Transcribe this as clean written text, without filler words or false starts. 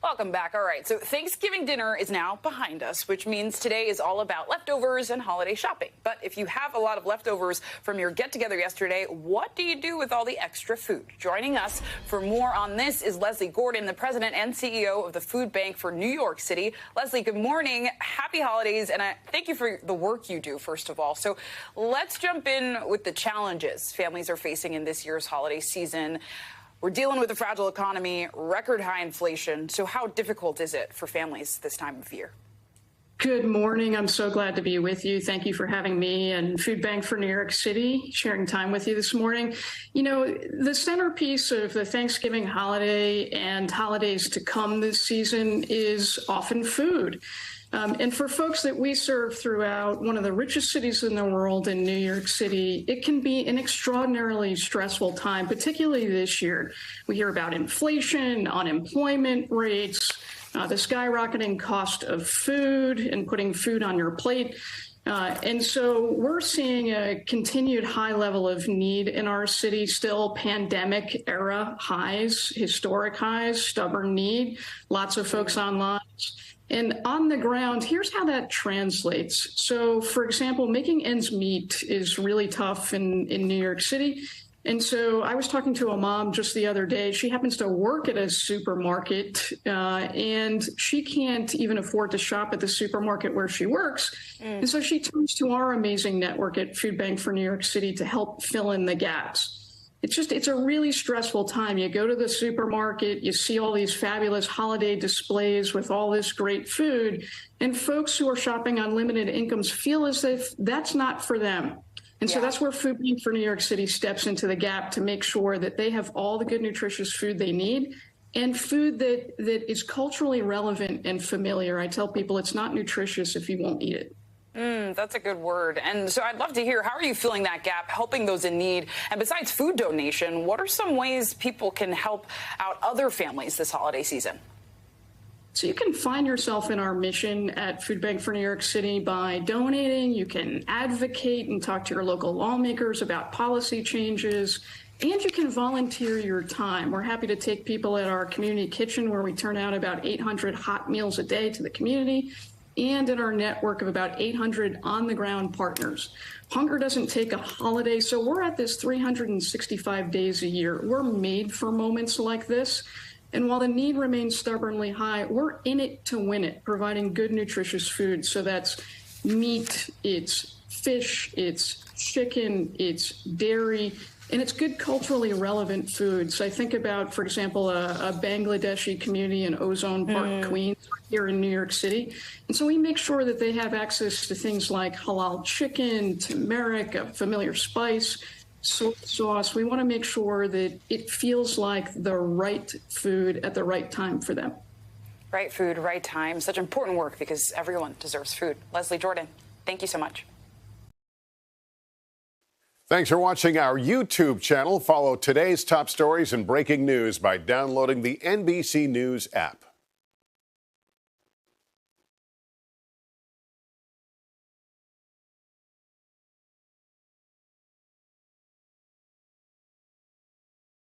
Welcome back. All right, so Thanksgiving dinner is now behind us, which means today is all about leftovers and holiday shopping. But if you have a lot of leftovers from your get-together yesterday, what do you do with all the extra food? Joining us for more on this is Leslie Gordon, the president and CEO of the Food Bank for New York City. Leslie, good morning. Happy holidays, and thank you for the work you do, first of all. So let's jump in with the challenges families are facing in this year's holiday season. We're dealing with a fragile economy, record high inflation. So how difficult is it for families this time of year? Good morning. I'm so glad to be with you. Thank you for having me and Food Bank for New York City sharing time with you this morning. You know, the centerpiece of the Thanksgiving holiday and holidays to come this season is often food. And for folks that we serve throughout one of the richest cities in the world in New York City, it can be an extraordinarily stressful time, particularly this year. We hear about inflation, unemployment rates, the skyrocketing cost of food and putting food on your plate. And so we're seeing a continued high level of need in our city, still pandemic era highs, historic highs, stubborn need, lots of folks online. And on the ground, here's how that translates. So, for example, making ends meet is really tough in New York City. And so I was talking to a mom just the other day. She happens to work at a supermarket, and she can't even afford to shop at the supermarket where she works. And so she turns to our amazing network at Food Bank for New York City to help fill in the gaps. It's a really stressful time. You go to the supermarket, you see all these fabulous holiday displays with all this great food, and folks who are shopping on limited incomes feel as if that's not for them. And so that's where Food Bank for New York City steps into the gap to make sure that they have all the good, nutritious food they need and food that is culturally relevant and familiar. I tell people it's not nutritious if you won't eat it. That's a good word. And so I'd love to hear, how are you filling that gap, helping those in need? And besides food donation, what are some ways people can help out other families this holiday season? So you can find yourself in our mission at Food Bank for New York City by donating. You can advocate and talk to your local lawmakers about policy changes, and you can volunteer your time. We're happy to take people at our community kitchen, where we turn out about 800 hot meals a day to the community, and in our network of about 800 on-the-ground partners. Hunger doesn't take a holiday, so we're at this 365 days a year. We're made for moments like this. And while the need remains stubbornly high, we're in it to win it, providing good, nutritious food. So that's meat, it's fish, it's chicken, it's dairy, and it's good culturally relevant food. So I think about, for example, a Bangladeshi community in Ozone Park, Queens, here in New York City. And so we make sure that they have access to things like halal chicken, turmeric, a familiar spice, soy sauce. We want to make sure that it feels like the right food at the right time for them. Right food, right time. Such important work because everyone deserves food. Leslie Jordan, thank you so much. Thanks for watching our YouTube channel. Follow today's top stories and breaking news by downloading the NBC News app.